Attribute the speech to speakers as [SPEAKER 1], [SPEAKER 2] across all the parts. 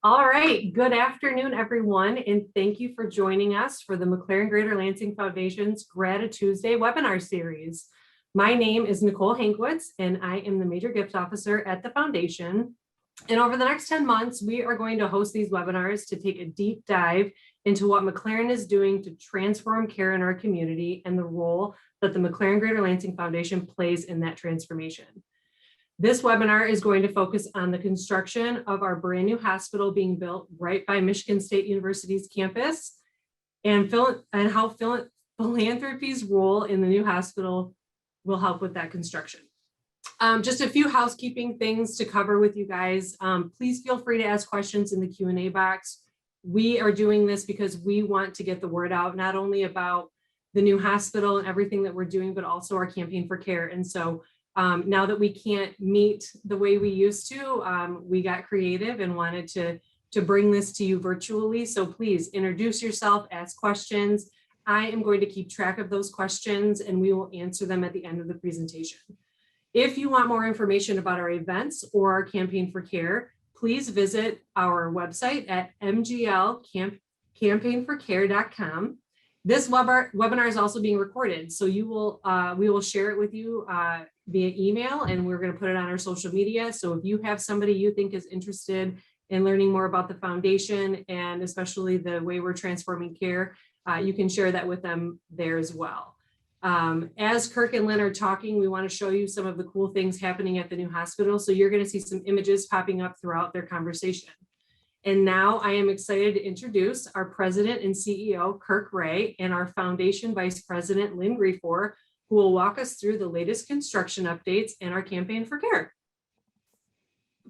[SPEAKER 1] All right, good afternoon, everyone, and thank you for joining us for the McLaren Greater Lansing Foundation's Gratituesday webinar series. My name is Nicole Hankwitz, and I am the Major Gift Officer at the Foundation. And over the next 10 months, we are going to host these webinars to take a deep dive into what McLaren is doing to transform care in our community and the role that the McLaren Greater Lansing Foundation plays in that transformation. This webinar is going to focus on the construction of our brand new hospital being built right by Michigan State University's campus and how philanthropy's role in the new hospital will help with that construction. Just a few housekeeping things to cover with you guys. Please feel free to ask questions in the Q&A box. We are doing this because we want to get the word out, not only about the new hospital and everything that we're doing, but also our campaign for care. And so now that we can't meet the way we used to, we got creative and wanted to bring this to you virtually. So please introduce yourself, ask questions. I am going to keep track of those questions and we will answer them at the end of the presentation. If you want more information about our events or our campaign for care, please visit our website at mglcampaignforcare.com. This webinar is also being recorded, so we will share it with you via email, and we're going to put it on our social media. So if you have somebody you think is interested in learning more about the foundation and especially the way we're transforming care, you can share that with them there as well. As Kirk and Lynn are talking, we want to show you some of the cool things happening at the new hospital. So you're going to see some images popping up throughout their conversation. And now I am excited to introduce our President and CEO, Kirk Ray, and our Foundation Vice President, Lynn Griffor, who will walk us through the latest construction updates and our campaign for care.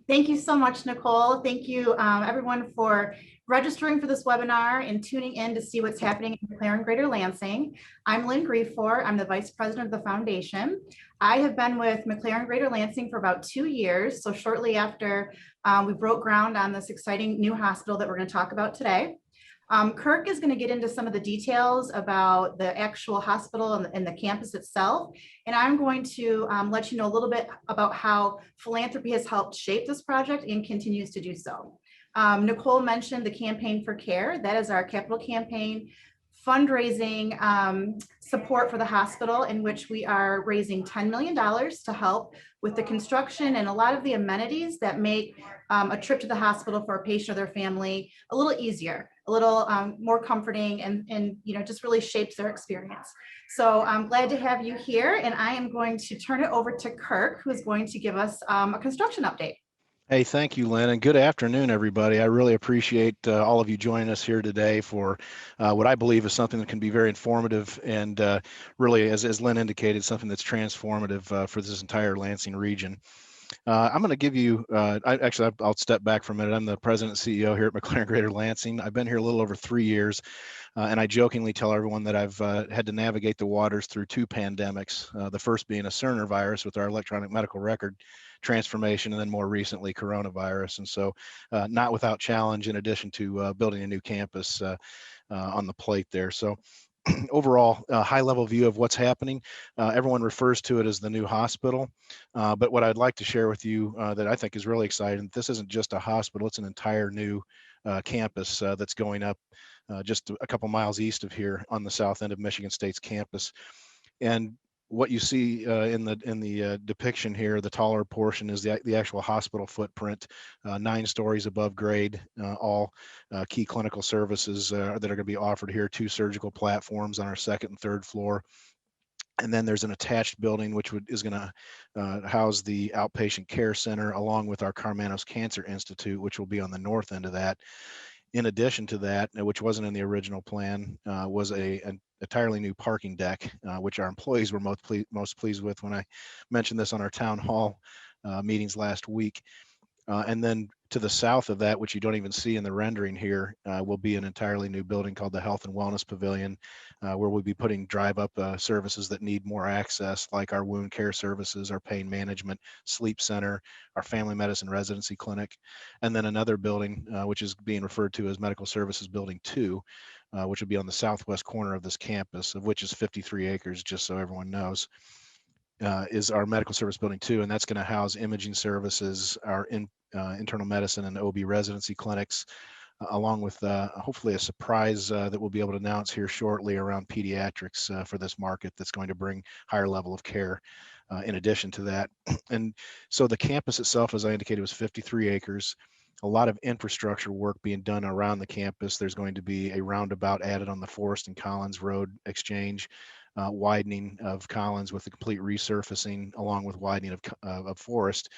[SPEAKER 2] Thank you so much, Nicole. Thank you, everyone, for registering for this webinar and tuning in to see what's happening in McLaren Greater Lansing. I'm Lynn Griffor. I'm the Vice President of the Foundation. I have been with McLaren Greater Lansing for about 2 years, so shortly after we broke ground on this exciting new hospital that we're going to talk about today. Kirk is going to get into some of the details about the actual hospital and the campus itself. And I'm going to let you know a little bit about how philanthropy has helped shape this project and continues to do so. Nicole mentioned the campaign for care. That is our capital campaign fundraising support for the hospital, in which we are raising $10 million to help with the construction and a lot of the amenities that make a trip to the hospital for a patient or their family a little easier, a little more comforting, and just really shapes their experience. So I'm glad to have you here, and I am going to turn it over to Kirk, who is going to give us a construction update.
[SPEAKER 3] Hey, thank you, Lynn, and good afternoon, everybody. I really appreciate all of you joining us here today for what I believe is something that can be very informative and really, as Lynn indicated, something that's transformative for this entire Lansing region. I'm going to give you, I'll step back for a minute. I'm the president and CEO here at McLaren Greater Lansing. I've been here a little over 3 years, and I jokingly tell everyone that I've had to navigate the waters through 2 pandemics, the first being a Cerner virus with our electronic medical record transformation, and then more recently coronavirus. And so not without challenge, in addition to building a new campus on the plate there. So overall, high level view of what's happening. Everyone refers to it as the new hospital, but what I'd like to share with you that I think is really exciting, this isn't just a hospital, it's an entire new campus that's going up just a couple miles east of here on the south end of Michigan State's campus. And what you see in the depiction here, the taller portion, is the actual hospital footprint, 9 stories above grade, all key clinical services that are going to be offered here, 2 surgical platforms on our 2nd and 3rd floor. And then there's an attached building which is going to house the outpatient care center, along with our Karmanos Cancer Institute, which will be on the north end of that. In addition to that, which wasn't in the original plan, was an entirely new parking deck, which our employees were most pleased with when I mentioned this on our town hall meetings last week. And then to the south of that, which you don't even see in the rendering here, will be an entirely new building called the Health and Wellness Pavilion, where we'll be putting drive-up services that need more access, like our wound care services, our pain management, sleep center, our family medicine residency clinic, and then another building, which is being referred to as Medical Services Building 2, which will be on the southwest corner of this campus, of which is 53 acres, just so everyone knows. is our medical service building 2, and that's going to house imaging services, our internal medicine and OB residency clinics, along with hopefully a surprise that we'll be able to announce here shortly around pediatrics for this market that's going to bring higher level of care in addition to that. And so the campus itself, as I indicated, was 53 acres. A lot of infrastructure work being done around the campus. There's going to be a roundabout added on the Forest and Collins Road exchange, widening of Collins with a complete resurfacing, along with widening of Forest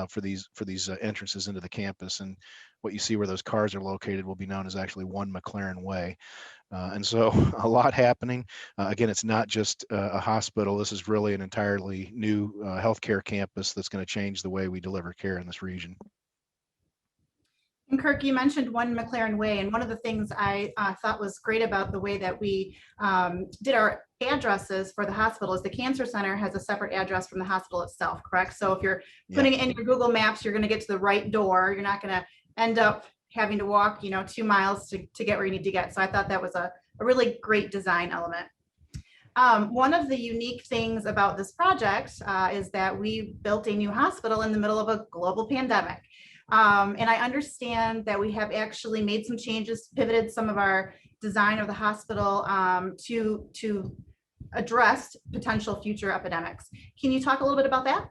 [SPEAKER 3] for these entrances into the campus. And what you see where those cars are located will be known as actually One McLaren Way. And so a lot happening. Again, it's not just a hospital. This is really an entirely new healthcare campus that's going to change the way we deliver care in this region.
[SPEAKER 2] And Kirk, you mentioned One McLaren Way, and one of the things I thought was great about the way that we did our addresses for the hospital is the cancer center has a separate address from the hospital itself, correct? So if you're putting it in your Google Maps, you're going to get to the right door. You're not going to end up having to walk, 2 miles to get where you need to get. So I thought that was a really great design element. One of the unique things about this project is that we built a new hospital in the middle of a global pandemic. And I understand that we have actually made some changes, pivoted some of our design of the hospital to address potential future epidemics. Can you talk a little bit about that?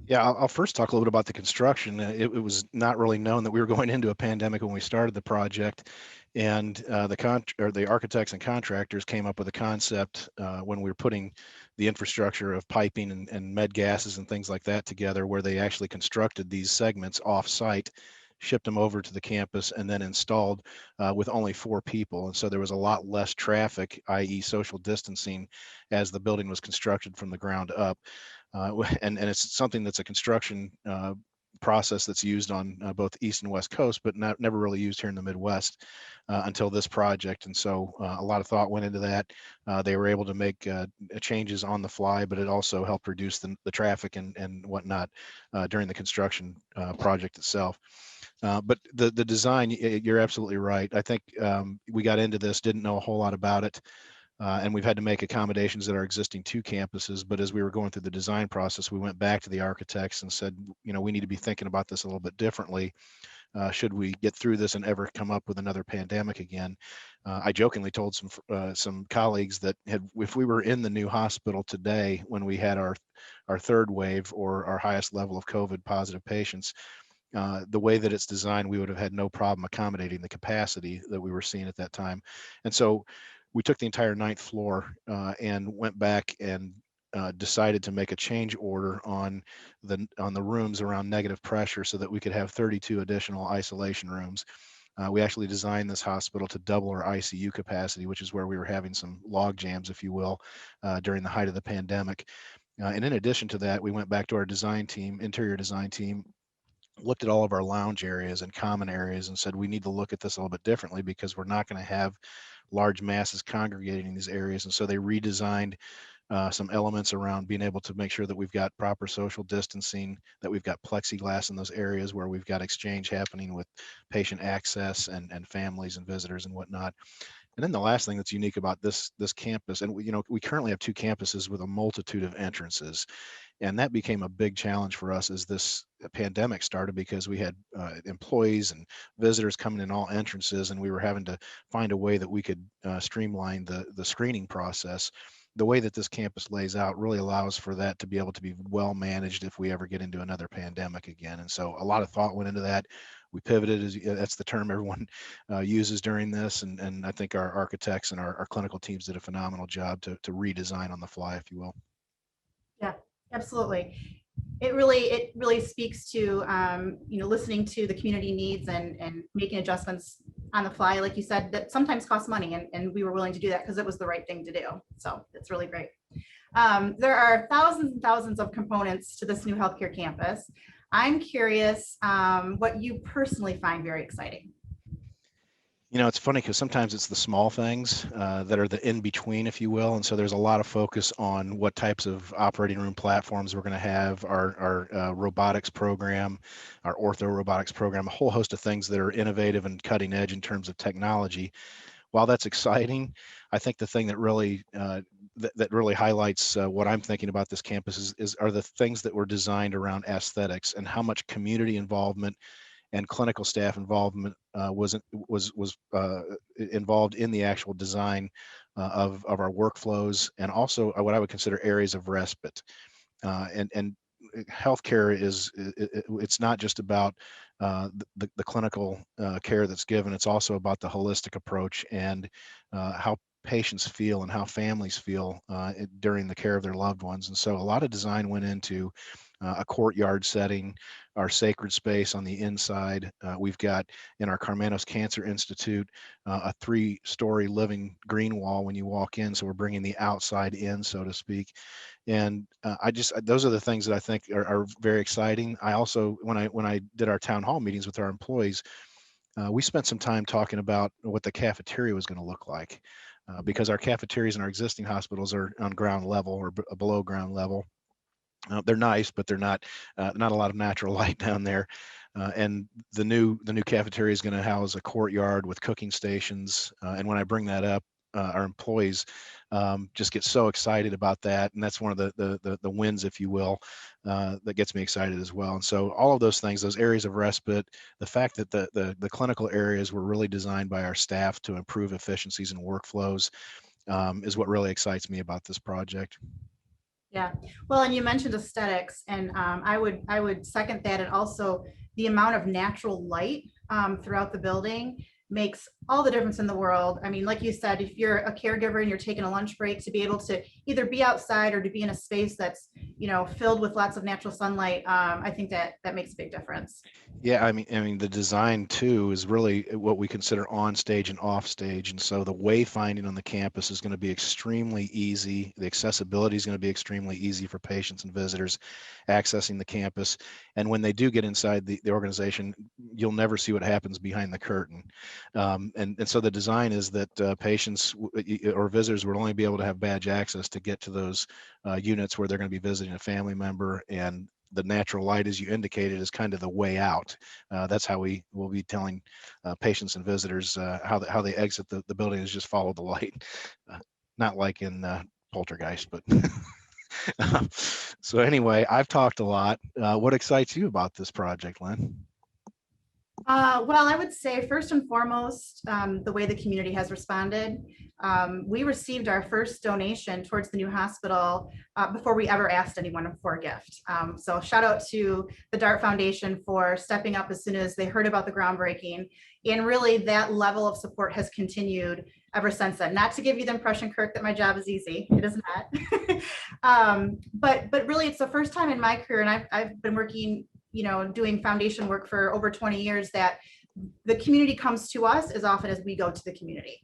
[SPEAKER 3] Yeah, I'll first talk a little bit about the construction. It was not really known that we were going into a pandemic when we started the project, and the architects and contractors came up with a concept when we were putting the infrastructure of piping and med gases and things like that together, where they actually constructed these segments off-site, shipped them over to the campus, and then installed with only 4 people. And so there was a lot less traffic, i.e. social distancing, as the building was constructed from the ground up. And it's something that's a construction process that's used on both East and West Coast, but never really used here in the Midwest until this project. And so a lot of thought went into that. They were able to make changes on the fly, but it also helped reduce the traffic and whatnot during the construction project itself. But the design, you're absolutely right. I think we got into this, didn't know a whole lot about it. And we've had to make accommodations at our existing 2 campuses. But as we were going through the design process, we went back to the architects and said, we need to be thinking about this a little bit differently. Should we get through this and ever come up with another pandemic again? I jokingly told some colleagues that if we were in the new hospital today, when we had our 3rd wave or our highest level of COVID positive patients, the way that it's designed, we would have had no problem accommodating the capacity that we were seeing at that time. And so we took the entire 9th floor and went back and decided to make a change order on the rooms around negative pressure so that we could have 32 additional isolation rooms. We actually designed this hospital to double our ICU capacity, which is where we were having some log jams, if you will, during the height of the pandemic. And in addition to that, we went back to our interior design team, looked at all of our lounge areas and common areas and said, we need to look at this a little bit differently because we're not going to have large masses congregating in these areas. And so they redesigned some elements around being able to make sure that we've got proper social distancing, that we've got plexiglass in those areas where we've got exchange happening with patient access and families and visitors and whatnot. And then the last thing that's unique about this campus, and we currently have 2 campuses with a multitude of entrances. And that became a big challenge for us as this pandemic started, because we had employees and visitors coming in all entrances, and we were having to find a way that we could streamline the screening process. The way that this campus lays out really allows for that to be able to be well managed if we ever get into another pandemic again. And so a lot of thought went into that. We pivoted, that's the term everyone uses during this. And I think our architects and our clinical teams did a phenomenal job to redesign on the fly, if you will.
[SPEAKER 2] Yeah, absolutely. It really speaks to listening to the community needs and making adjustments on the fly, like you said, that sometimes costs money, and we were willing to do that because it was the right thing to do. So it's really great. There are thousands and thousands of components to this new healthcare campus. I'm curious what you personally find very exciting.
[SPEAKER 3] It's funny because sometimes it's the small things that are the in-between, if you will. And so there's a lot of focus on what types of operating room platforms we're going to have, our robotics program, our ortho robotics program, a whole host of things that are innovative and cutting edge in terms of technology. While that's exciting, I think the thing that really that really highlights what I'm thinking about this campus are the things that were designed around aesthetics and how much community involvement and clinical staff involvement was involved in the actual design of our workflows, and also what I would consider areas of respite. And healthcare it's not just about the clinical care that's given. It's also about the holistic approach and how patients feel and how families feel during the care of their loved ones. And so a lot of design went into a courtyard setting, our sacred space on the inside. We've got in our Carmanos Cancer Institute a 3-story living green wall when you walk in. So we're bringing the outside in, so to speak. And those are the things that I think are very exciting. I also, when I did our town hall meetings with our employees, we spent some time talking about what the cafeteria was going to look like, because our cafeterias in our existing hospitals are on ground level or below ground level. They're nice, but they're not a lot of natural light down there. And the new cafeteria is going to house a courtyard with cooking stations. And when I bring that up, our employees just get so excited about that, and that's one of the wins, if you will, that gets me excited as well. And so all of those things, those areas of respite, the fact that the clinical areas were really designed by our staff to improve efficiencies and workflows, is what really excites me about this project.
[SPEAKER 2] Yeah, well, and you mentioned aesthetics, and I would second that. And also the amount of natural light throughout the building makes all the difference in the world. I mean, like you said, if you're a caregiver and you're taking a lunch break, to be able to either be outside or to be in a space that's, filled with lots of natural sunlight, I think that makes a big difference.
[SPEAKER 3] Yeah, I mean, the design too is really what we consider on stage and off stage, and so the wayfinding on the campus is going to be extremely easy. The accessibility is going to be extremely easy for patients and visitors accessing the campus. And when they do get inside the organization, you'll never see what happens behind the curtain. And so the design is that patients or visitors will only be able to have badge access to get to those units where they're going to be visiting a family member, and the natural light, as you indicated, is kind of the way out. That's how we will be telling patients and visitors how they exit the building is just follow the light. Not like in Poltergeist, but so anyway, I've talked a lot. What excites you about this project, Lynn?
[SPEAKER 2] Well, I would say first and foremost, the way the community has responded. We received our first donation towards the new hospital before we ever asked anyone for a gift. So shout out to the DART Foundation for stepping up as soon as they heard about the groundbreaking. And really that level of support has continued ever since then. Not to give you the impression, Kirk, that my job is easy. It is not. But really it's the first time in my career, and I've been working doing foundation work for over 20 years, that the community comes to us as often as we go to the community.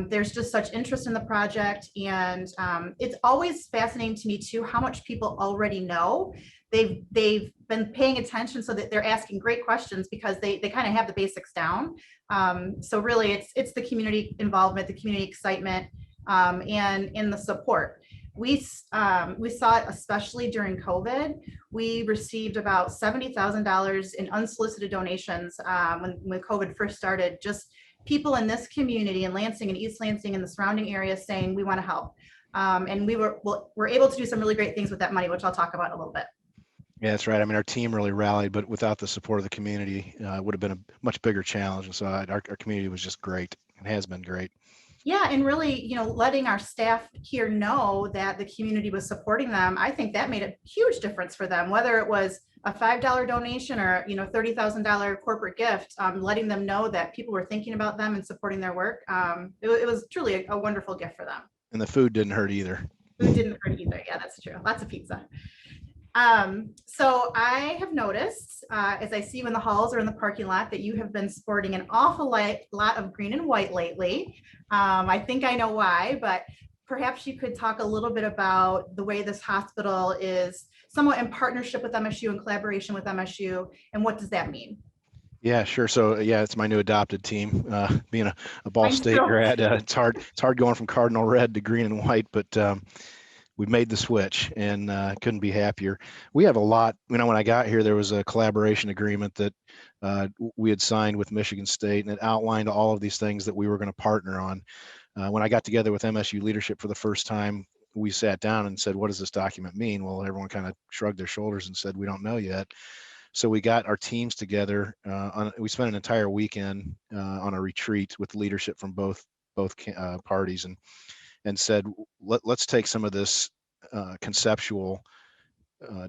[SPEAKER 2] There's just such interest in the project, and it's always fascinating to me too how much people already know. They've been paying attention, so that they're asking great questions because they kind of have the basics down. So really it's the community involvement, the community excitement, and in the support. We saw it especially during COVID. We received about $70,000 in unsolicited donations when COVID first started. Just people in this community in Lansing and East Lansing and the surrounding areas saying we want to help. And we're able to do some really great things with that money, which I'll talk about in a little bit.
[SPEAKER 3] Yeah, that's right. I mean, our team really rallied, but without the support of the community, it would have been a much bigger challenge. And so our community was just great and has been great.
[SPEAKER 2] Yeah, and really, letting our staff here know that the community was supporting them, I think that made a huge difference for them, whether it was a $5 donation or, $30,000 corporate gift, letting them know that people were thinking about them and supporting their work. It was truly a wonderful gift for them.
[SPEAKER 3] And the food didn't hurt either.
[SPEAKER 2] Food didn't hurt either. Yeah, that's true. Lots of pizza. So I have noticed, as I see you in the halls or in the parking lot, that you have been sporting an awful lot of green and white lately. I think I know why, but perhaps you could talk a little bit about the way this hospital is somewhat in partnership with MSU and collaboration with MSU, and what does that mean?
[SPEAKER 3] Yeah, sure. So yeah, it's my new adopted team. Being a Ball State grad, it's hard going from cardinal red to green and white, but we've made the switch, and couldn't be happier. We have a lot. When I got here, there was a collaboration agreement that we had signed with Michigan State, and it outlined all of these things that we were going to partner on. When I got together with MSU leadership for the first time, we sat down and said, what does this document mean? Well, everyone kind of shrugged their shoulders and said, we don't know yet. So we got our teams together. We spent an entire weekend on a retreat with leadership from both parties, and said, let's take some of this conceptual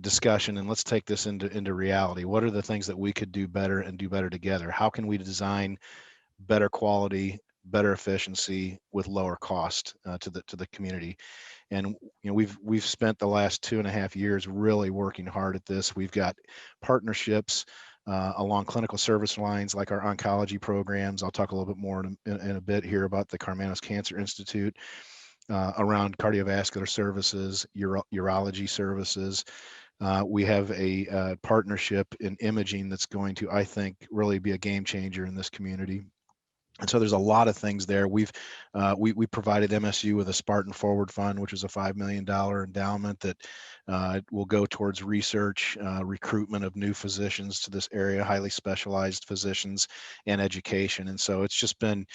[SPEAKER 3] discussion and let's take this into reality. What are the things that we could do better and do better together? How can we design better quality, better efficiency with lower cost to the community? And we've spent the last 2.5 years really working hard at this. We've got partnerships along clinical service lines like our oncology programs. I'll talk a little bit more in a bit here about the Karmanos Cancer Institute, around cardiovascular services, urology services. We have a partnership in imaging that's going to, I think, really be a game changer in this community. And so there's a lot of things there. We provided MSU with a Spartan Forward Fund, which is a $5 million endowment that will go towards research, recruitment of new physicians to this area, highly specialized physicians, and education. And so it's been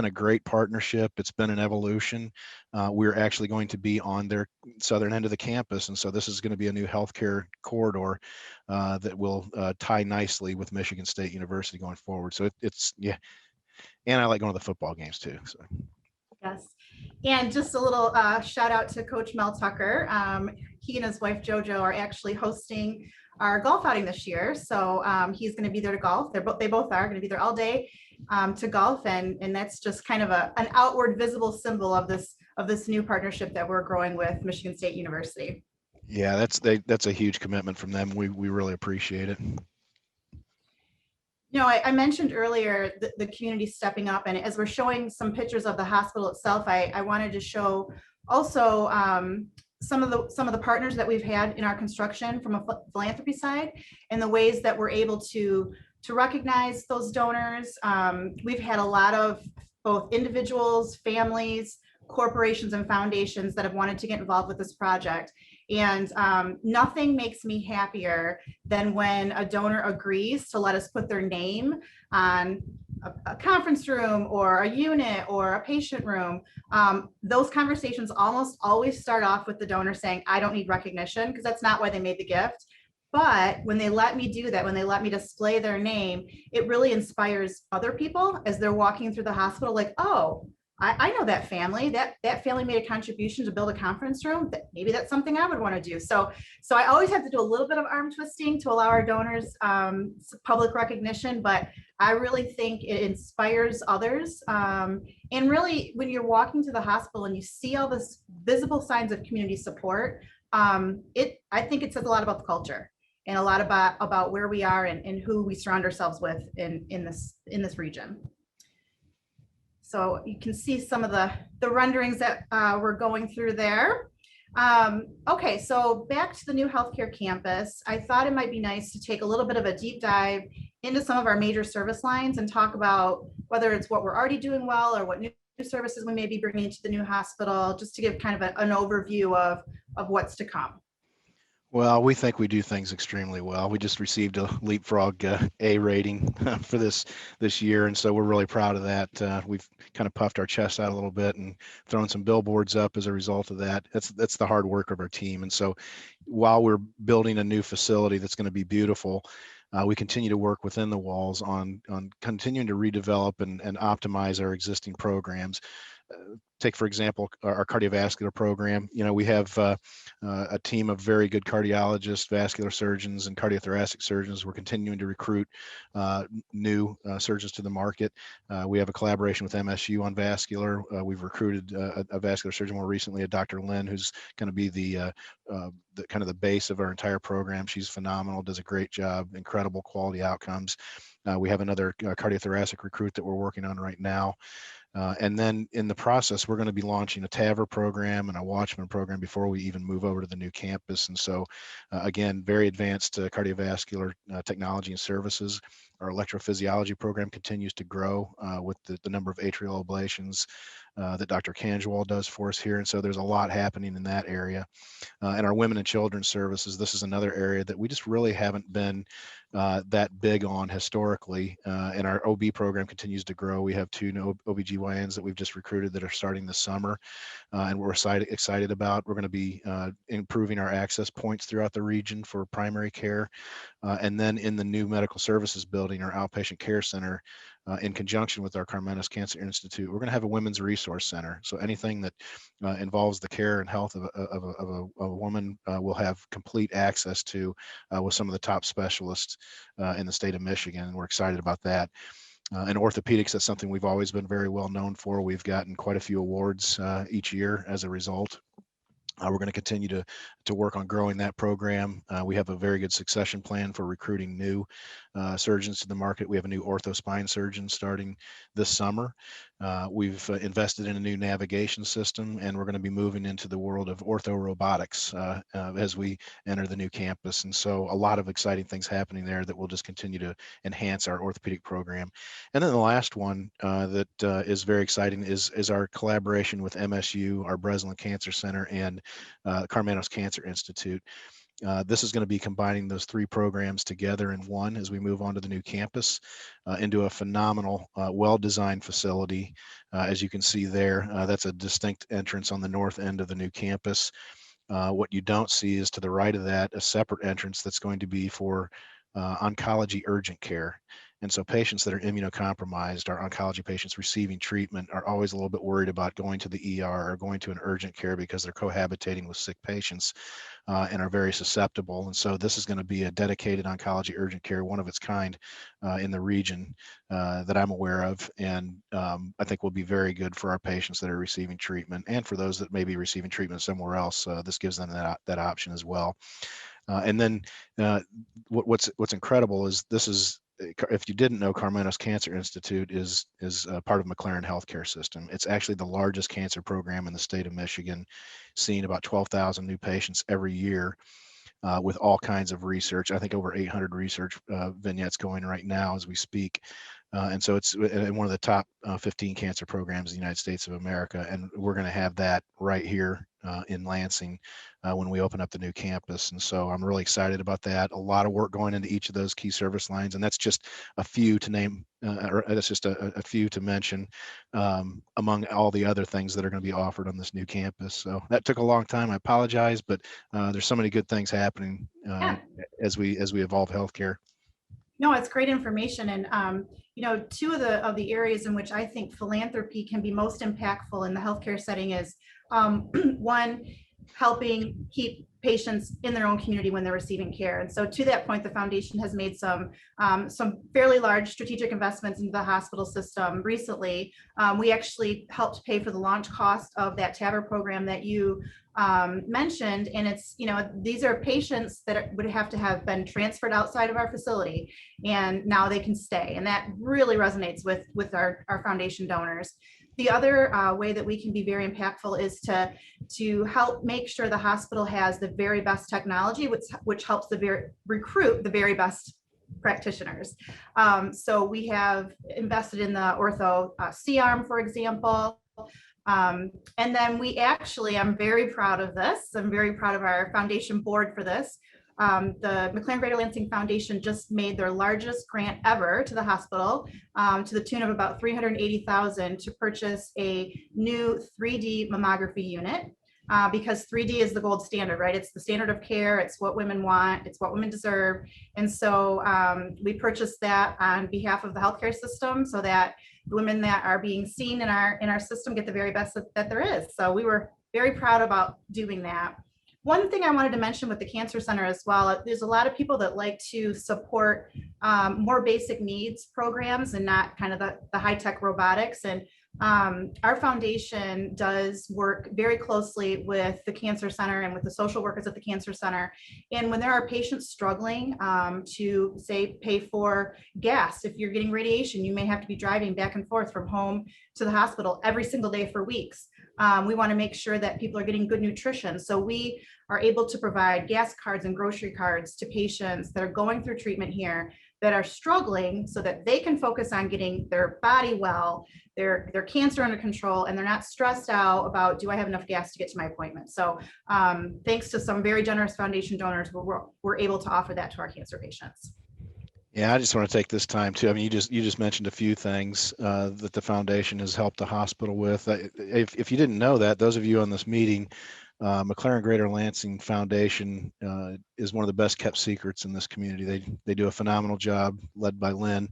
[SPEAKER 3] a great partnership. It's been an evolution. We're actually going to be on their southern end of the campus, and so this is going to be a new healthcare corridor that will tie nicely with Michigan State University going forward. So yeah. And I like going to the football games too. So.
[SPEAKER 2] Yes. And just a little shout out to Coach Mel Tucker. He and his wife JoJo are actually hosting our golf outing this year. So he's going to be there to golf. They both are going to be there all day to golf. And that's just kind of an outward visible symbol of this new partnership that we're growing with Michigan State University.
[SPEAKER 3] Yeah, that's a huge commitment from them. We really appreciate it.
[SPEAKER 2] I mentioned earlier the community stepping up, and as we're showing some pictures of the hospital itself, I wanted to show also some of the partners that we've had in our construction from a philanthropy side, and the ways that we're able to recognize those donors. We've had a lot of both individuals, families, corporations, and foundations that have wanted to get involved with this project. And nothing makes me happier than when a donor agrees to let us put their name on a conference room or a unit or a patient room. Those conversations almost always start off with the donor saying, I don't need recognition, because that's not why they made the gift. But when they let me do that, when they let me display their name, it really inspires other people as they're walking through the hospital, like, oh, I know that family. That family made a contribution to build a conference room. Maybe that's something I would want to do. So I always have to do a little bit of arm twisting to allow our donors public recognition, but I really think it inspires others. And really, when you're walking to the hospital and you see all this visible signs of community support, I think it says a lot about the culture and a lot about where we are and who we surround ourselves with in this region. So you can see some of the renderings that we're going through there. Okay, so back to the new healthcare campus. I thought it might be nice to take a little bit of a deep dive into some of our major service lines and talk about whether it's what we're already doing well or what new services we may be bringing to the new hospital, just to give kind of an overview of what's to come.
[SPEAKER 3] Well, we think we do things extremely well. We just received a Leapfrog A rating for this year, and so we're really proud of that. We've kind of puffed our chest out a little bit and thrown some billboards up as a result of that. That's the hard work of our team. And so while we're building a new facility that's going to be beautiful, we continue to work within the walls on continuing to redevelop and optimize our existing programs. Take, for example, our cardiovascular program. We have a team of very good cardiologists, vascular surgeons, and cardiothoracic surgeons. We're continuing to recruit new surgeons to the market. We have a collaboration with MSU on vascular. We've recruited a vascular surgeon more recently, a Dr. Lynn, who's going to be the kind of the base of our entire program. She's phenomenal, does a great job, incredible quality outcomes. We have another cardiothoracic recruit that we're working on right now. And then in the process, we're going to be launching a TAVR program and a Watchman program before we even move over to the new campus. And so, again, very advanced cardiovascular technology and services. Our electrophysiology program continues to grow with the number of atrial ablations that Dr. Canjwal does for us here. And so there's a lot happening in that area. And our women and children's services, this is another area that we just really haven't been that big on historically. And our OB program continues to grow. We have 2 new OBGYNs that we've just recruited that are starting this summer, and we're excited about. We're going to be improving our access points throughout the region for primary care. And then in the new medical services building, our outpatient care center, in conjunction with our Carmenas Cancer Institute, we're going to have a women's resource center. So anything that involves the care and health of a woman will have complete access to with some of the top specialists in the state of Michigan. And we're excited about that. In orthopedics, that's something we've always been very well known for. We've gotten quite a few awards each year as a result. We're going to continue to work on growing that program. We have a very good succession plan for recruiting new surgeons to the market. We have a new ortho spine surgeon starting this summer. We've invested in a new navigation system, and we're going to be moving into the world of ortho robotics as we enter the new campus. And so a lot of exciting things happening there that will just continue to enhance our orthopedic program. And then the last one that is very exciting is our collaboration with MSU, our Breslin Cancer Center, and Carmenas Cancer Institute. This is going to be combining those 3 programs together in one as we move on to the new campus into a phenomenal, well-designed facility. As you can see there, that's a distinct entrance on the north end of the new campus. What you don't see is to the right of that, a separate entrance that's going to be for oncology urgent care. And so patients that are immunocompromised, our oncology patients receiving treatment, are always a little bit worried about going to the ER or going to an urgent care because they're cohabitating with sick patients and are very susceptible. And so this is going to be a dedicated oncology urgent care, one of its kind in the region that I'm aware of. And I think will be very good for our patients that are receiving treatment, and for those that may be receiving treatment somewhere else. This gives them that option as well. And then what's incredible is this is, if you didn't know, Carmenas Cancer Institute is part of McLaren healthcare system. It's actually the largest cancer program in the state of Michigan, seeing about 12,000 new patients every year with all kinds of research. I think over 800 research vignettes going right now as we speak. And so it's one of the top 15 cancer programs in the United States of America. And we're going to have that right here in Lansing when we open up the new campus. And so I'm really excited about that. A lot of work going into each of those key service lines. And that's just a few to name, or that's just a few to mention among all the other things that are going to be offered on this new campus. So that took a long time. I apologize, but there's so many good things happening as we evolve healthcare.
[SPEAKER 2] No, it's great information. And, you know, 2 of the areas in which I think philanthropy can be most impactful in the healthcare setting is 1, helping keep patients in their own community when they're receiving care. And so to that point, the foundation has made some fairly large strategic investments into the hospital system recently. We actually helped pay for the launch cost of that TAVR program that you mentioned. And it's, you know, these are patients that would have to have been transferred outside of our facility, and now they can stay. And that really resonates with our foundation donors. The other way that we can be very impactful is to help make sure the hospital has the very best technology, which helps recruit the very best practitioners. So we have invested in the ortho C-arm, for example. And then we actually, I'm very proud of this. I'm very proud of our foundation board for this. The McLaren Greater Lansing Foundation just made their largest grant ever to the hospital, to the tune of about $380,000 to purchase a new 3D mammography unit, because 3D is the gold standard, right? It's the standard of care. It's what women want. It's what women deserve. And so we purchased that on behalf of the healthcare system so that the women that are being seen in our system get the very best that there is. So we were very proud about doing that. One thing I wanted to mention with the Cancer Center as well, there's a lot of people that like to support more basic needs programs and not kind of the high-tech robotics. And our foundation does work very closely with the Cancer Center and with the social workers at the Cancer Center. And when there are patients struggling to, say, pay for gas, if you're getting radiation, you may have to be driving back and forth from home to the hospital every single day for weeks. We want to make sure that people are getting good nutrition. So we are able to provide gas cards and grocery cards to patients that are going through treatment here that are struggling so that they can focus on getting their body well, their cancer under control, and they're not stressed out about, do I have enough gas to get to my appointment? So thanks to some very generous foundation donors, we're able to offer that to our cancer patients.
[SPEAKER 3] Yeah, I just want to take this time too. I mean, you just mentioned a few things that the foundation has helped the hospital with. If you didn't know that, those of you on this meeting, McLaren Greater Lansing Foundation is one of the best kept secrets in this community. They do a phenomenal job, led by Lynn,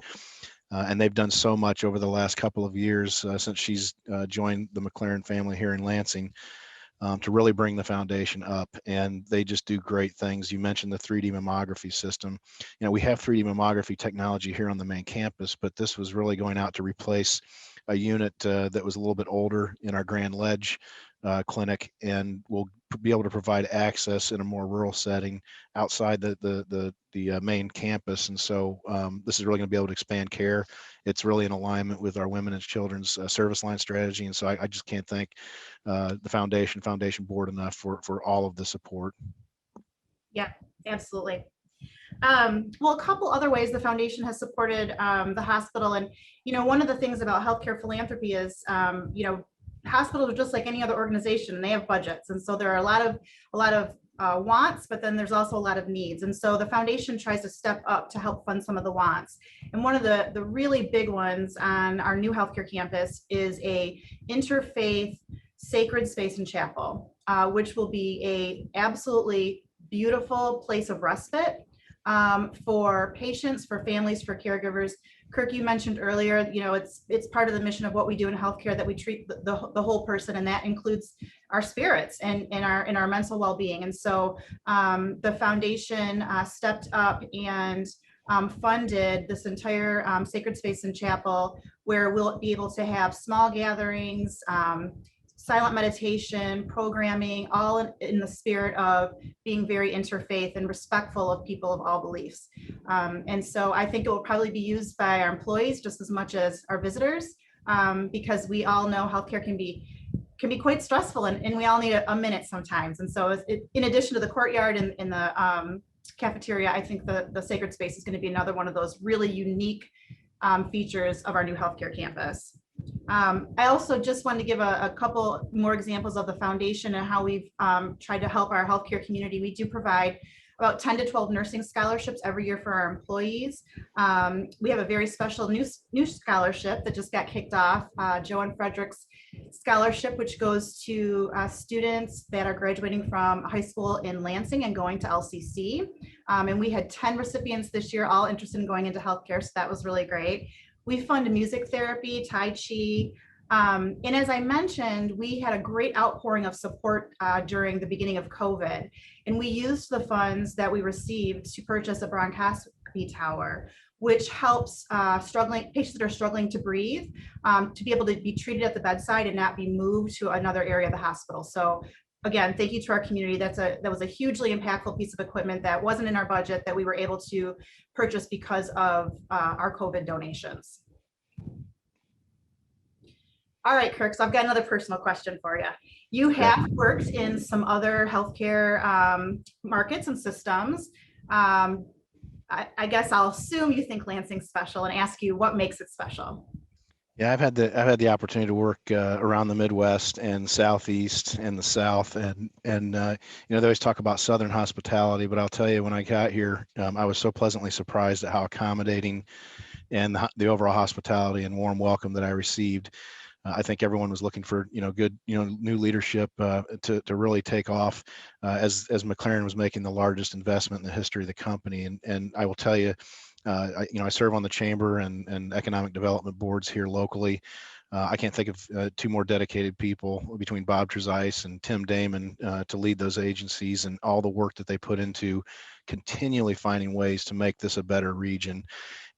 [SPEAKER 3] and they've done so much over the last couple of years since she's joined the McLaren family here in Lansing. To really bring the foundation up, and they just do great things. You mentioned the 3D mammography system. You know, we have 3D mammography technology here on the main campus, but this was really going out to replace a unit that was a little bit older in our Grand Ledge clinic, and will be able to provide access in a more rural setting outside the main campus. And so this is really going to be able to expand care. It's really in alignment with our women and children's service line strategy. And so I just can't thank the foundation board enough for all of the support.
[SPEAKER 2] Yeah, absolutely. Well, a couple other ways the foundation has supported the hospital. And, you know, one of the things about healthcare philanthropy is, you know, hospitals are just like any other organization, and they have budgets. And so there are a lot of wants, but then there's also a lot of needs. And so the foundation tries to step up to help fund some of the wants. And one of the really big ones on our new healthcare campus is a interfaith sacred space and chapel, which will be a absolutely beautiful place of respite for patients, for families, for caregivers. Kirk, you mentioned earlier, you know, it's part of the mission of what we do in healthcare, that we treat the whole person, and that includes our spirits and our mental well-being. And so the foundation stepped up and funded this entire sacred space and chapel, where we'll be able to have small gatherings, silent meditation, programming, all in the spirit of being very interfaith and respectful of people of all beliefs. And so I think it will probably be used by our employees just as much as our visitors, because we all know healthcare can be quite stressful, and we all need a minute sometimes. And so in addition to the courtyard and the cafeteria, I think the sacred space is going to be another one of those really unique features of our new healthcare campus. I also just wanted to give a couple more examples of the foundation and how we've tried to help our healthcare community. We do provide about 10 to 12 nursing scholarships every year for our employees. We have a very special new scholarship that just got kicked off, Joe and Frederick's scholarship, which goes to students that are graduating from high school in Lansing and going to LCC. And we had 10 recipients this year, all interested in going into healthcare, so that was really great. We fund music therapy, Tai Chi. And as I mentioned, we had a great outpouring of support during the beginning of COVID. And we used the funds that we received to purchase a bronchoscopy tower, which helps patients that are struggling to breathe to be able to be treated at the bedside and not be moved to another area of the hospital. So again, thank you to our community. That was a hugely impactful piece of equipment that wasn't in our budget, that we were able to purchase because of our COVID donations. All right, Kirk, so I've got another personal question for you. You have worked in some other healthcare markets and systems. I guess I'll assume you think Lansing's special and ask you what makes it special.
[SPEAKER 3] Yeah, I've had the opportunity to work around the Midwest and Southeast and the South, and you know, they always talk about Southern hospitality, but I'll tell you, when I got here, I was so pleasantly surprised at how accommodating and the overall hospitality and warm welcome that I received. I think everyone was looking for, you know, good, you know, new leadership to really take off as McLaren was making the largest investment in the history of the company. And I will tell you, I serve on the chamber and economic development boards here locally. I can't think of two more dedicated people between Bob Trezise and Tim Damon to lead those agencies, and all the work that they put into continually finding ways to make this a better region,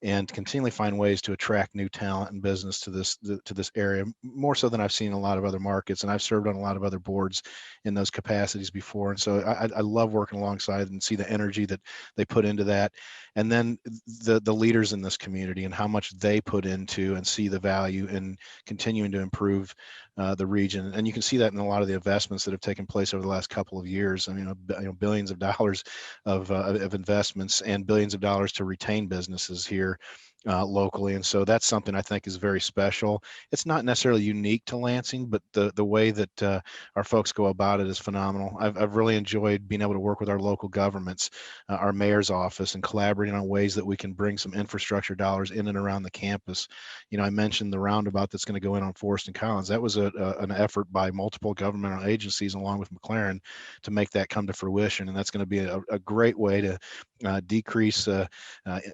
[SPEAKER 3] and continually find ways to attract new talent and business to this area, more so than I've seen in a lot of other markets. And I've served on a lot of other boards in those capacities before. And so I love working alongside and see the energy that they put into that. And then the leaders in this community and how much they put into and see the value in continuing to improve the region. And you can see that in a lot of the investments that have taken place over the last couple of years. I mean, billions of dollars of investments and billions of dollars to retain businesses here locally. And so that's something I think is very special. It's not necessarily unique to Lansing, but the way that our folks go about it is phenomenal. I've really enjoyed being able to work with our local governments, our mayor's office, and collaborating on ways that we can bring some infrastructure dollars in and around the campus. I mentioned the roundabout that's going to go in on Forest and Collins. That was an effort by multiple governmental agencies along with McLaren to make that come to fruition. And that's going to be a great way to decrease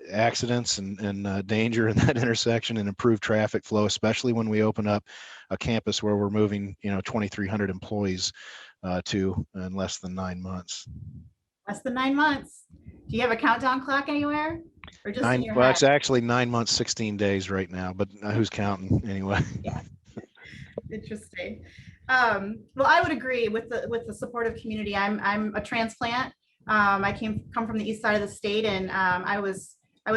[SPEAKER 3] accidents and danger in that intersection and improve traffic flow, especially when we open up a campus where we're moving 2,300 employees to in less than 9 months.
[SPEAKER 2] Less than 9 months. Do you have a countdown clock anywhere, or just in your
[SPEAKER 3] Well,
[SPEAKER 2] head?
[SPEAKER 3] it's actually 9 months, 16 days right now, but who's counting anyway?
[SPEAKER 2] Yeah. Interesting. Well, I would agree with the supportive community. I'm a transplant. I come from the east side of the state, and I was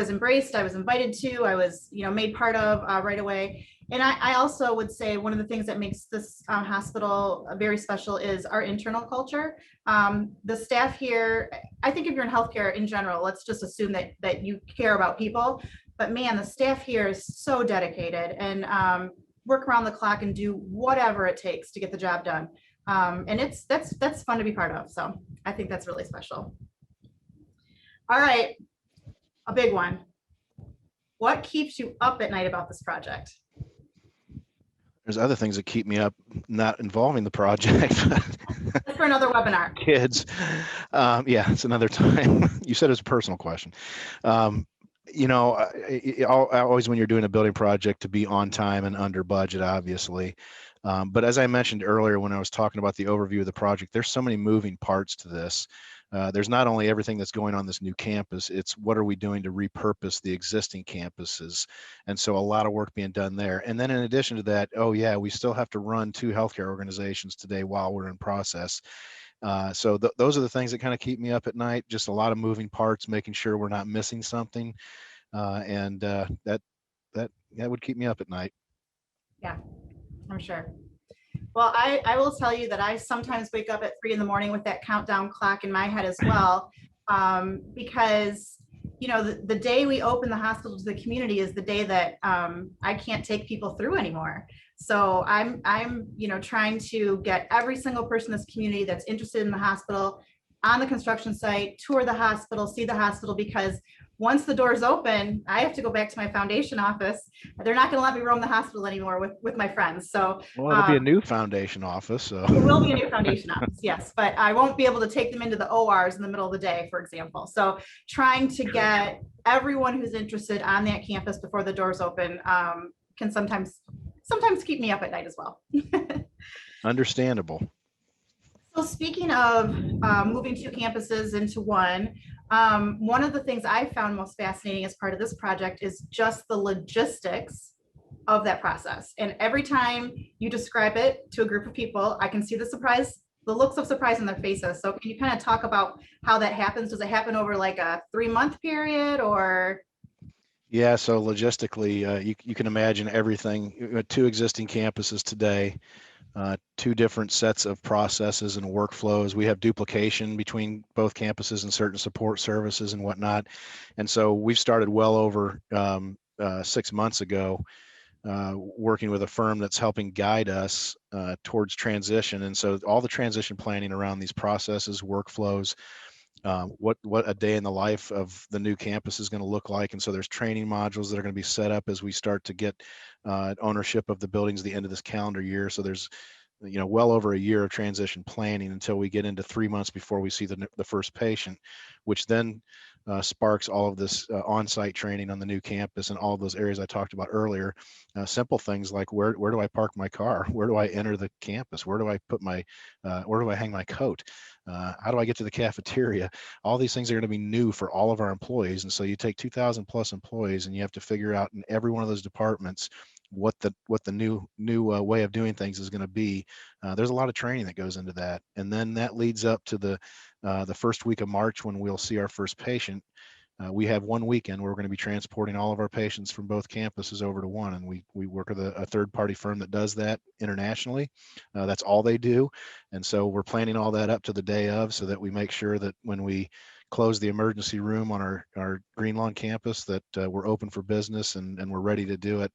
[SPEAKER 2] embraced. I was invited to. I was made part of right away. And I also would say one of the things that makes this hospital very special is our internal culture. The staff here, I think if you're in healthcare in general, let's just assume that you care about people. But man, the staff here is so dedicated and work around the clock and do whatever it takes to get the job done. And that's fun to be part of. So I think that's really special. All right, a big one. What keeps you up at night about this project?
[SPEAKER 3] There's other things that keep me up, not involving the project.
[SPEAKER 2] That's for another webinar.
[SPEAKER 3] Kids. Yeah, it's another time. You said it was a personal question. Always when you're doing a building project, to be on time and under budget, obviously. But as I mentioned earlier, when I was talking about the overview of the project, there's so many moving parts to this. There's not only everything that's going on this new campus, it's what are we doing to repurpose the existing campuses. And so a lot of work being done there. And then in addition to that, we still have to run 2 healthcare organizations today while we're in process. So those are the things that kind of keep me up at night, just a lot of moving parts, making sure we're not missing something. That would keep me up at night.
[SPEAKER 2] Yeah, I'm sure. Well, I will tell you that I sometimes wake up at 3 a.m. with that countdown clock in my head as well, because the day we open the hospital to the community is the day that I can't take people through anymore. So I'm trying to get every single person in this community that's interested in the hospital on the construction site, tour the hospital, see the hospital, because once the doors open, I have to go back to my foundation office. They're not going to let me roam the hospital anymore with my friends. So
[SPEAKER 3] it'll be a new foundation office. So
[SPEAKER 2] it will be a new foundation office, yes, but I won't be able to take them into the ORs in the middle of the day, for example. So trying to get everyone who's interested on that campus before the doors open can sometimes keep me up at night as well.
[SPEAKER 3] Understandable.
[SPEAKER 2] So speaking of moving 2 campuses into one of the things I found most fascinating as part of this project is just the logistics of that process. And every time you describe it to a group of people, I can see the looks of surprise in their faces. So can you kind of talk about how that happens? Does it happen over like a 3-month period, or?
[SPEAKER 3] Yeah, so logistically, you can imagine everything. 2 existing campuses today, 2 different sets of processes and workflows. We have duplication between both campuses and certain support services and whatnot. And so we've started well over 6 months ago, working with a firm that's helping guide us towards transition. And so all the transition planning around these processes, workflows, what a day in the life of the new campus is going to look like. And so there's training modules that are going to be set up as we start to get ownership of the buildings at the end of this calendar year. So there's well over a year of transition planning until we get into 3 months before we see the first patient, which then sparks all of this on-site training on the new campus and all of those areas I talked about earlier. Simple things like where do I park my car? Where do I enter the campus? Where do I put where do I hang my coat? How do I get to the cafeteria? All these things are going to be new for all of our employees. And so you take 2,000 plus employees and you have to figure out in every one of those departments what the new way of doing things is going to be. There's a lot of training that goes into that, and then that leads up to the first week of March when we'll see our first patient. we have one weekend where we're going to be transporting all of our patients from both campuses over to one, and we work with a third-party firm that does that internationally. That's all they do, and so we're planning all that up to the day of, so that we make sure that when we close the emergency room on our Green Lawn campus, that we're open for business and we're ready to do it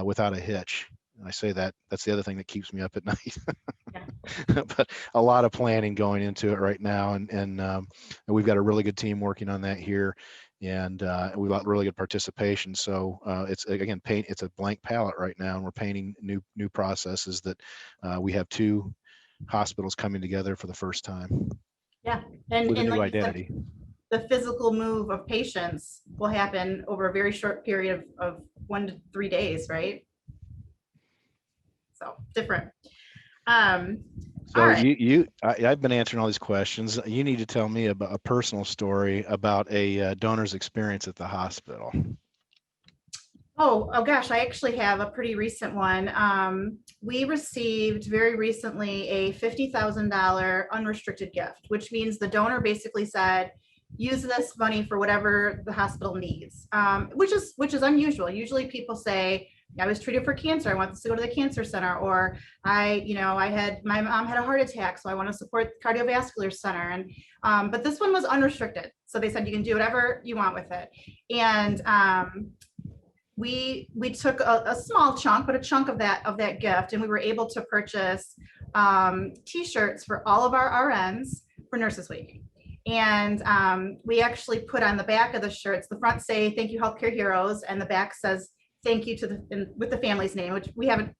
[SPEAKER 3] without a hitch. And I say that's the other thing that keeps me up at night. But a lot of planning going into it right now, and we've got a really good team working on that here, and we've got really good participation. So it's again it's a blank palette right now, and we're painting new processes that we have 2 hospitals coming together for the first time.
[SPEAKER 2] Yeah,
[SPEAKER 3] with a
[SPEAKER 2] and
[SPEAKER 3] new
[SPEAKER 2] like you said,
[SPEAKER 3] identity.
[SPEAKER 2] the physical move of patients will happen over a very short period of 1 to 3 days, right? So different.
[SPEAKER 3] So
[SPEAKER 2] all right.
[SPEAKER 3] I've been answering all these questions. You need to tell me about a personal story about a donor's experience at the hospital.
[SPEAKER 2] Oh gosh, I actually have a pretty recent one. We received very recently a $50,000 unrestricted gift, which means the donor basically said, use this money for whatever the hospital needs, which is unusual. Usually people say, I was treated for cancer, I want this to go to the cancer center, or my mom had a heart attack, so I want to support the cardiovascular center. And but this one was unrestricted. So they said you can do whatever you want with it. And we took a small chunk, but a chunk of that gift, and we were able to purchase t-shirts for all of our RNs for Nurses Week. And we actually put on the back of the shirts, the front say, thank you, healthcare heroes, and the back says, thank you to with the family's name, which we haven't,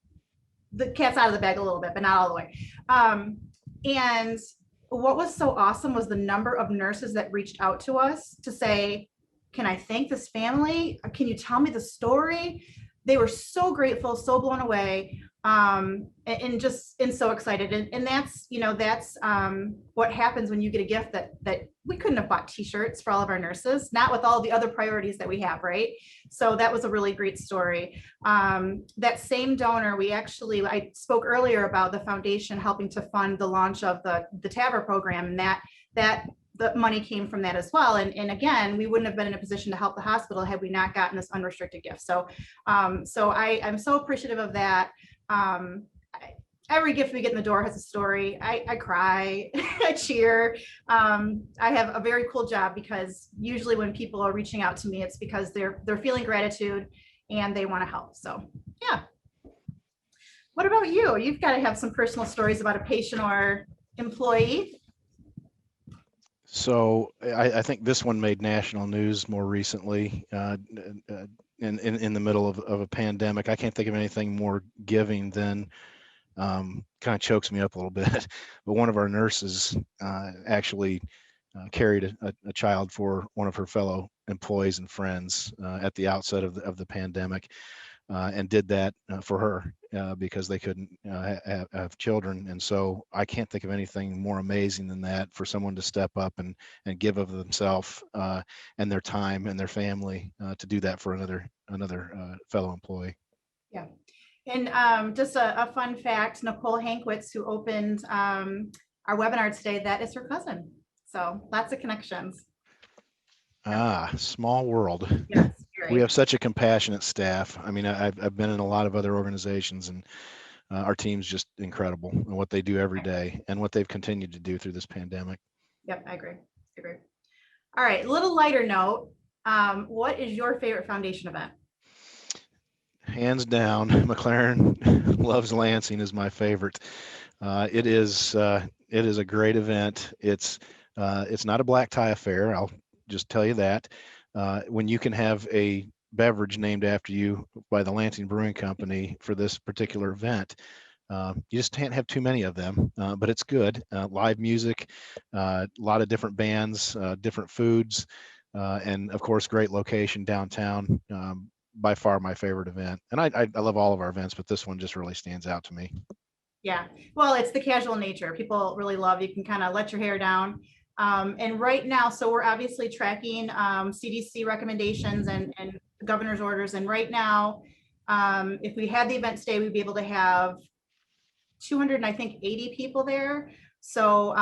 [SPEAKER 2] the cat's out of the bag a little bit, but not all the way. And what was so awesome was the number of nurses that reached out to us to say, can I thank this family? Can you tell me the story? They were so grateful, so blown away, and so excited. And that's, that's what happens when you get a gift that we couldn't have bought t-shirts for all of our nurses, not with all the other priorities that we have, right? So that was a really great story. That same donor, I spoke earlier about the foundation helping to fund the launch of the TAVR program, and that the money came from that as well. And again, we wouldn't have been in a position to help the hospital had we not gotten this unrestricted gift. So, I'm so appreciative of that. Every gift we get in the door has a story. I cry, I cheer. I have a very cool job because usually when people are reaching out to me, it's because they're feeling gratitude and they want to help. So yeah. What about you? You've got to have some personal stories about a patient or employee.
[SPEAKER 3] So I think this one made national news more recently in the middle of a pandemic. I can't think of anything more giving than, kind of chokes me up a little bit, but one of our nurses actually carried a child for one of her fellow employees and friends at the outset of the pandemic, and did that for her because they couldn't have children. And so I can't think of anything more amazing than that, for someone to step up and give of themselves and their time and their family to do that for another fellow employee.
[SPEAKER 2] Yeah. And just a fun fact, Nicole Hankwitz, who opened our webinar today, that is her cousin. So lots of connections.
[SPEAKER 3] Small world.
[SPEAKER 2] Yes,
[SPEAKER 3] we have such a compassionate staff. I mean, I've been in a lot of other organizations, and our team's just incredible, and what they do every day and what they've continued to do through this pandemic.
[SPEAKER 2] Yep, I agree. All right, a little lighter note. What is your favorite foundation event?
[SPEAKER 3] Hands down, McLaren Loves Lansing is my favorite. It is a great event. It's not a black tie affair. I'll just tell you that. When you can have a beverage named after you by the Lansing Brewing Company for this particular event, you just can't have too many of them, but it's good. Live music, a lot of different bands, different foods, and of course, great location downtown. By far my favorite event. And I love all of our events, but this one just really stands out to me.
[SPEAKER 2] Yeah, well, it's the casual nature. People really love, you can kind of let your hair down. And right now, so we're obviously tracking CDC recommendations and governor's orders. And right now, if we had the event today, we'd be able to have 280 people there. So,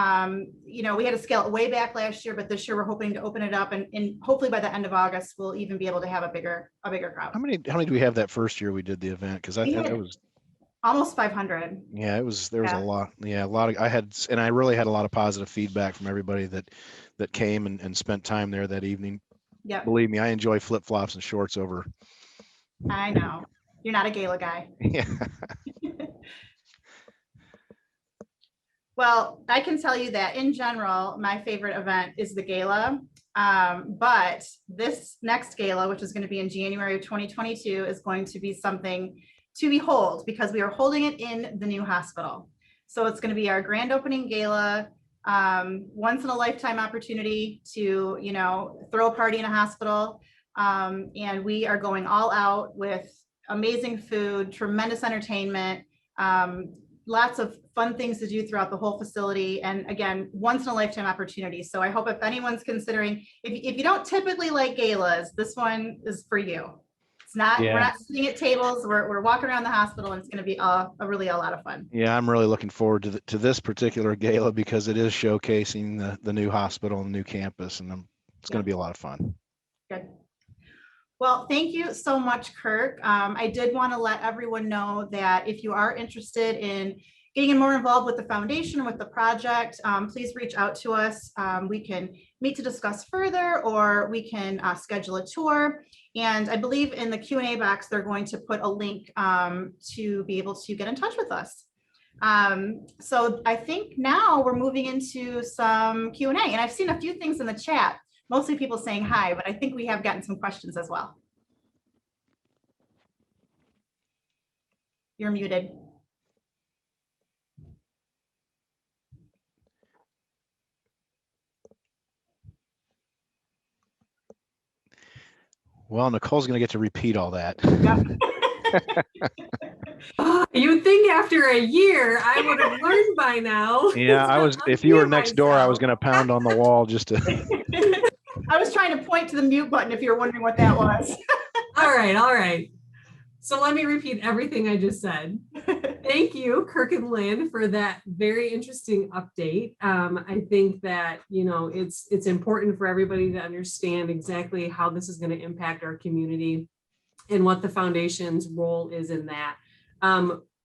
[SPEAKER 2] we had to scale it way back last year, but this year we're hoping to open it up, and hopefully by the end of August, we'll even be able to have a bigger crowd.
[SPEAKER 3] How many do we have that first year we did the event? Because I
[SPEAKER 2] We
[SPEAKER 3] think
[SPEAKER 2] had
[SPEAKER 3] it was,
[SPEAKER 2] almost 500.
[SPEAKER 3] yeah, there was a
[SPEAKER 2] Yeah.
[SPEAKER 3] lot. Yeah, a lot of, I really had a lot of positive feedback from everybody that came and spent time there that evening.
[SPEAKER 2] Yep,
[SPEAKER 3] Believe me, I enjoy flip-flops and shorts over.
[SPEAKER 2] I know. You're not a gala guy.
[SPEAKER 3] Yeah.
[SPEAKER 2] Well, I can tell you that in general, my favorite event is the gala. But this next gala, which is going to be in January of 2022, is going to be something to behold because we are holding it in the new hospital. So it's going to be our grand opening gala, once in a lifetime opportunity to, throw a party in a hospital. And we are going all out with amazing food, tremendous entertainment, lots of fun things to do throughout the whole facility. And again, once in a lifetime opportunity. So I hope if anyone's considering, if you don't typically like galas, this one is for you. It's not,
[SPEAKER 3] Yeah.
[SPEAKER 2] We're not sitting at tables, we're walking around the hospital, and it's going to be really a lot of fun.
[SPEAKER 3] Yeah, I'm really looking forward to this particular gala because it is showcasing the new hospital and the new campus, and it's going to be a lot of fun.
[SPEAKER 2] Good. Well, thank you so much, Kirk. I did want to let everyone know that if you are interested in getting more involved with the foundation, with the project, please reach out to us. We can meet to discuss further, or we can schedule a tour. And I believe in the Q&A box, they're going to put a link to be able to get in touch with us. So I think now we're moving into some Q&A, and I've seen a few things in the chat. Mostly people saying hi, but I think we have gotten some questions as well. You're muted.
[SPEAKER 3] Well, Nicole's going to get to repeat all that.
[SPEAKER 1] You would think after a year I would have learned by now.
[SPEAKER 3] Yeah, if you were next door, I was going to pound on the wall just to.
[SPEAKER 2] I was trying to point to the mute button if you're wondering what that was.
[SPEAKER 1] All right. So let me repeat everything I just said. Thank you, Kirk and Lynn, for that very interesting update. I think that, it's important for everybody to understand exactly how this is going to impact our community and what the foundation's role is in that.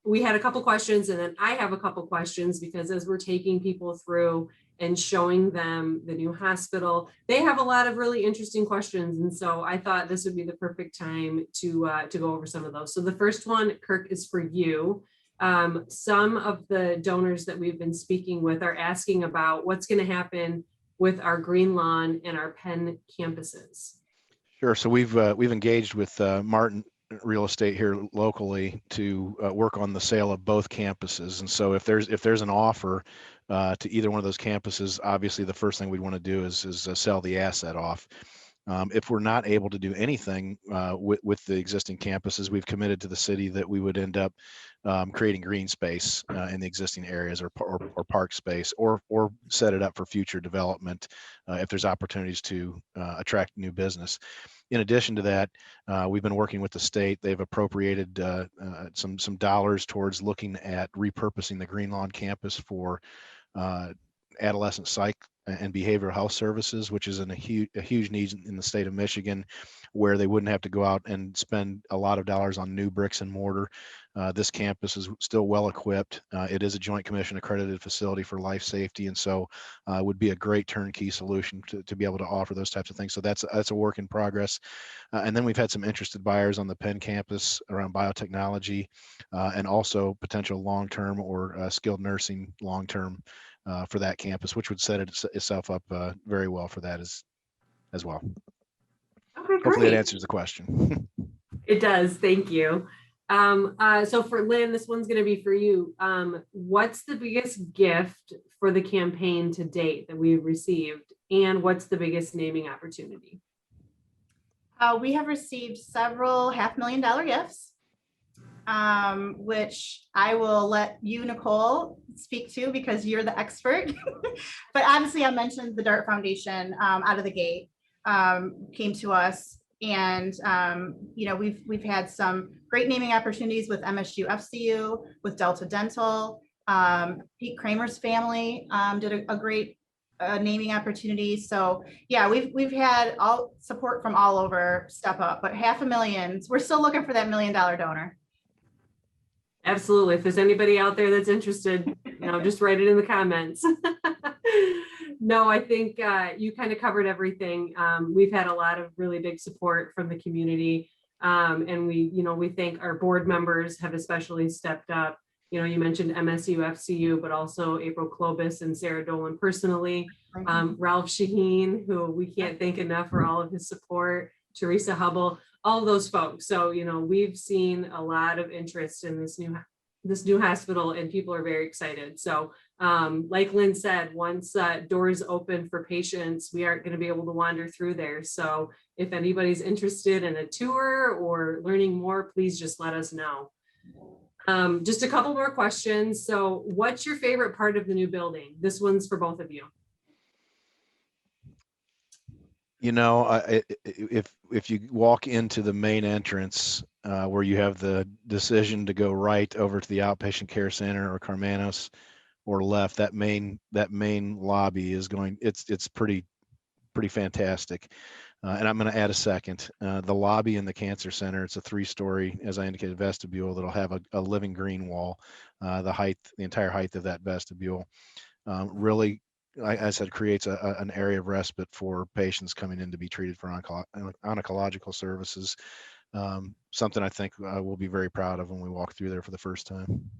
[SPEAKER 1] We had a couple questions, and then I have a couple questions, because as we're taking people through and showing them the new hospital, they have a lot of really interesting questions. And so I thought this would be the perfect time to go over some of those. So the first one, Kirk, is for you. Some of the donors that we've been speaking with are asking about what's going to happen with our green lawn and our Penn campuses. Sure. So we've engaged with Martin Real Estate here locally to work on the sale of both campuses. And so if there's an offer to either one of those campuses, obviously the first thing we'd want to do is sell the asset off. If we're not able to do anything with the existing campuses, we've committed to the city that we would end up creating green space in the existing areas, or park space, or set it up for future development if there's opportunities to attract new business. In addition to that, we've been working with the state. They've appropriated some dollars towards looking at repurposing the Green Lawn campus for adolescent psych and behavioral health services, which is a huge need in the state of Michigan, where they wouldn't have to go out and spend a lot of dollars on new bricks and mortar. This campus is still well equipped. It is a Joint Commission accredited facility for life safety, and so it would be a great turnkey solution to be able to offer those types of things. So that's a work in progress. And then we've had some interested buyers on the Penn campus around biotechnology, and also potential long-term or skilled nursing long-term for that campus, which would set itself up very well for that as well. Okay, hopefully that answers the question. It does. Thank you. So for Lynn, this one's going to be for you. What's the biggest gift for the campaign to date that we've received, and what's the biggest naming opportunity?
[SPEAKER 2] We have received several $500,000 gifts, which I will let you, Nicole, speak to because you're the expert. But obviously I mentioned the DART Foundation out of the gate came to us, and we've had some great naming opportunities with MSU FCU, with Delta Dental, Pete Kramer's family did a great naming opportunity. So yeah, we've had all support from all over step up, but $500,000, we're still looking for that $1 million donor.
[SPEAKER 1] Absolutely. If there's anybody out there that's interested, just write it in the comments. No, I think you kind of covered everything. We've had a lot of really big support from the community. And we thank our board members have especially stepped up. You mentioned MSU, FCU, but also April Klobus and Sarah Dolan personally. Ralph Shaheen, who we can't thank enough for all of his support, Teresa Hubble, all of those folks. So, we've seen a lot of interest in this new hospital, and people are very excited. So like Lynn said, once doors open for patients, we aren't going to be able to wander through there. So if anybody's interested in a tour or learning more, please just let us know. Just a couple more questions. So what's your favorite part of the new building? This one's for both of you.
[SPEAKER 3] If you walk into the main entrance where you have the decision to go right over to the outpatient care center or Carmanos, or left, that main lobby is it's pretty fantastic. And I'm going to add a second. The lobby in the cancer center, it's a 3-story, as I indicated, vestibule that'll have a living green wall. The entire height of that vestibule really, I said, creates an area of respite for patients coming in to be treated for oncological services. Something I think we'll be very proud of when we walk through there for the first time.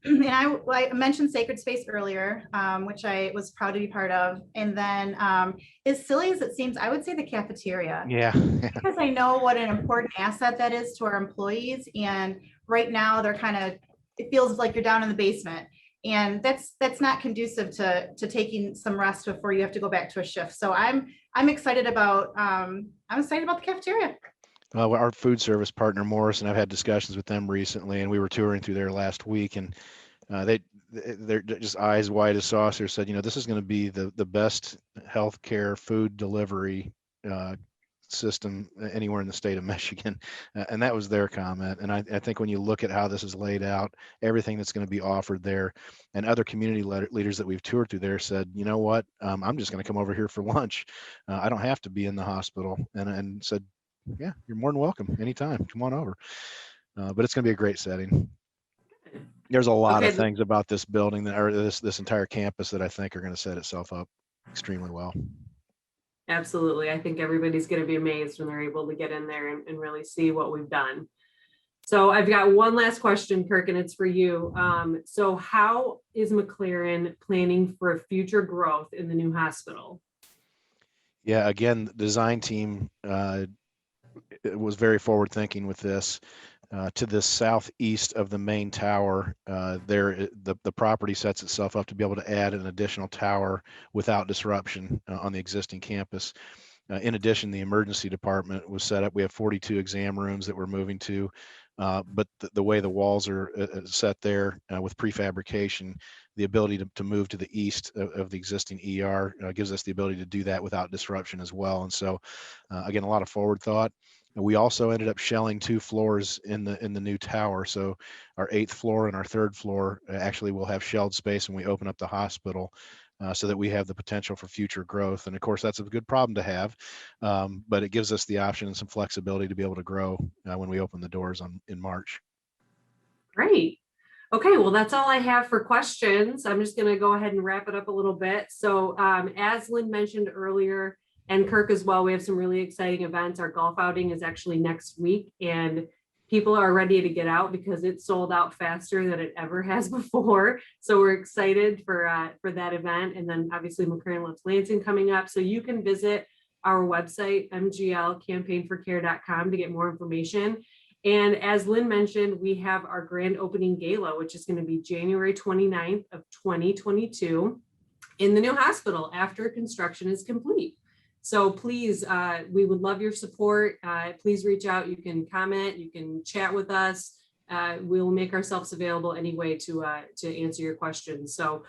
[SPEAKER 2] And I mentioned Sacred Space earlier, which I was proud to be part of. And then as silly as it seems, I would say the cafeteria.
[SPEAKER 3] Yeah.
[SPEAKER 2] Because I know what an important asset that is to our employees. And right now it feels like you're down in the basement. And that's not conducive to taking some rest before you have to go back to a shift. So I'm excited about the cafeteria.
[SPEAKER 3] Our food service partner, Morris, and I've had discussions with them recently, and we were touring through there last week, and they're just eyes wide as saucers, said, this is going to be the best healthcare food delivery system anywhere in the state of Michigan. And that was their comment. And I think when you look at how this is laid out, everything that's going to be offered there, and other community leaders that we've toured through there said, you know what, I'm just going to come over here for lunch. I don't have to be in the hospital. And said, yeah, you're more than welcome anytime. Come on over. But it's going to be a great setting. There's a lot of things about this building or this entire campus that I think are going to set itself up extremely well.
[SPEAKER 1] Absolutely. I think everybody's going to be amazed when they're able to get in there and really see what we've done. So I've got one last question, Kirk, and it's for you. So how is McLaren planning for future growth in the new hospital?
[SPEAKER 3] Yeah, again, the design team it was very forward thinking with this. To the southeast of the main tower, the property sets itself up to be able to add an additional tower without disruption on the existing campus. In addition, the emergency department was set up. We have 42 exam rooms that we're moving to, but the way the walls are set there with prefabrication, the ability to move to the east of the existing ER gives us the ability to do that without disruption as well. And so, again, a lot of forward thought. We also ended up shelling 2 floors in the new tower. So our 8th floor and our 3rd floor actually will have shelled space when we open up the hospital, so that we have the potential for future growth. And of course, that's a good problem to have, but it gives us the option and some flexibility to be able to grow when we open the doors in March.
[SPEAKER 1] Great. Okay, well, that's all I have for questions. I'm just going to go ahead and wrap it up a little bit. So as Lynn mentioned earlier, and Kirk as well, we have some really exciting events. Our golf outing is actually next week, and people are ready to get out because it sold out faster than it ever has before. So we're excited for that event. And then obviously McLaren Loves Lansing coming up. So you can visit our website, mglcampaignforcare.com, to get more information. And as Lynn mentioned, we have our grand opening gala, which is going to be January 29th of 2022 in the new hospital after construction is complete. So please, we would love your support. Please reach out. You can comment, you can chat with us. We'll make ourselves available anyway to answer your questions. So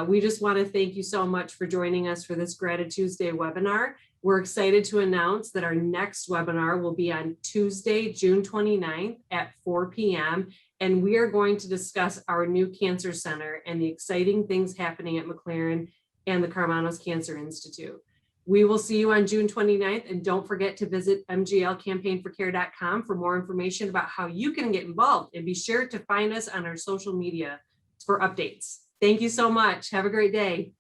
[SPEAKER 1] we just want to thank you so much for joining us for this Gratituesday webinar. We're excited to announce that our next webinar will be on Tuesday, June 29th at 4 p.m. And we are going to discuss our new cancer center and the exciting things happening at McLaren and the Karmanos Cancer Institute. We will see you on June 29th, and don't forget to visit mglcampaignforcare.com for more information about how you can get involved, and be sure to find us on our social media for updates. Thank you so much. Have a great day.